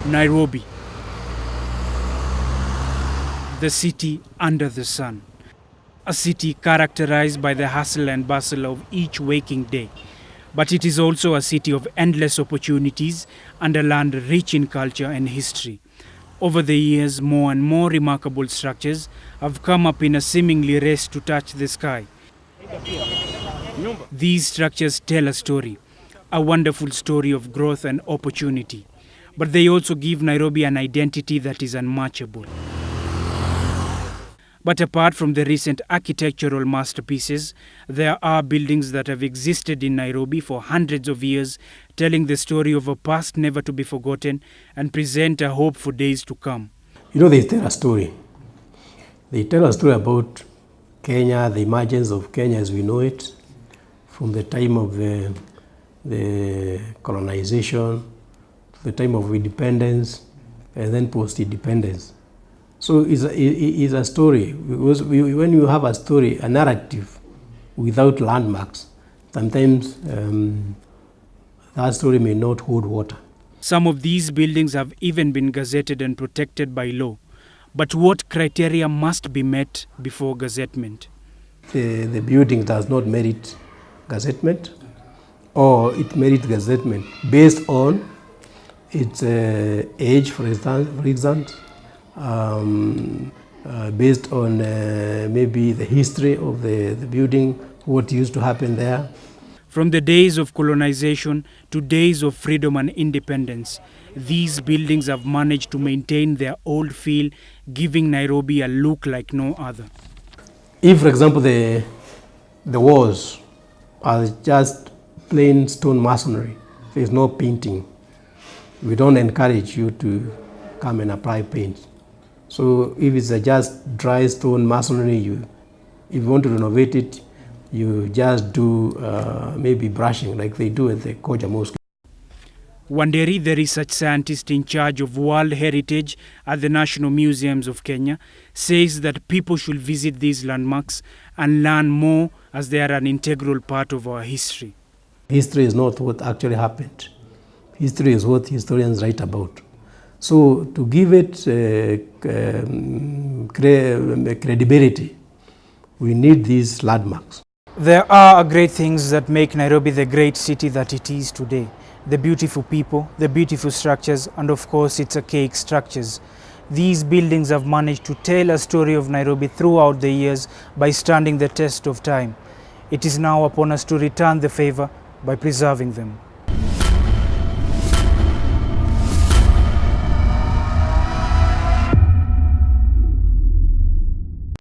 Nairobi, the city under the sun. A city characterized by the hustle and bustle of each waking day. But it is also a city of endless opportunities and a land rich in culture and history. Over the years, more and more remarkable structures have come up in a seemingly race to touch the sky. These structures tell a story, a wonderful story of growth and opportunity. But they also give Nairobi an identity that is unmatchable. But apart from the recent architectural masterpieces, there are buildings that have existed in Nairobi for hundreds of years, telling the story of a past never to be forgotten and present a hope for days to come. You know, they tell a story. They tell a story about Kenya, the emergence of Kenya as we know it, from the time of the colonization, to the time of independence, and then post-independence. So it's a story, because when you have a story, a narrative without landmarks, sometimes that story may not hold water. Some of these buildings have even been gazetted and protected by law. But what criteria must be met before gazettement? The building does not merit gazettement, or it merits gazettement based on its age, for example, based on maybe the history of the building, what used to happen there. From the days of colonization to days of freedom and independence, these buildings have managed to maintain their old feel, giving Nairobi a look like no other. If, for example, the walls are just plain stone masonry, there is no painting, we don't encourage you to come and apply paint. So if it's just dry stone masonry, if you want to renovate it, you just do maybe brushing like they do at the Koja Mosque. Wanderi, the research scientist in charge of World Heritage at the National Museums of Kenya, says that people should visit these landmarks and learn more as they are an integral part of our history. History is not what actually happened. History is what historians write about. So to give it credibility, we need these landmarks. There are great things that make Nairobi the great city that it is today. The beautiful people, the beautiful structures, and of course its archaic structures. These buildings have managed to tell a story of Nairobi throughout the years by standing the test of time. It is now upon us to return the favor by preserving them.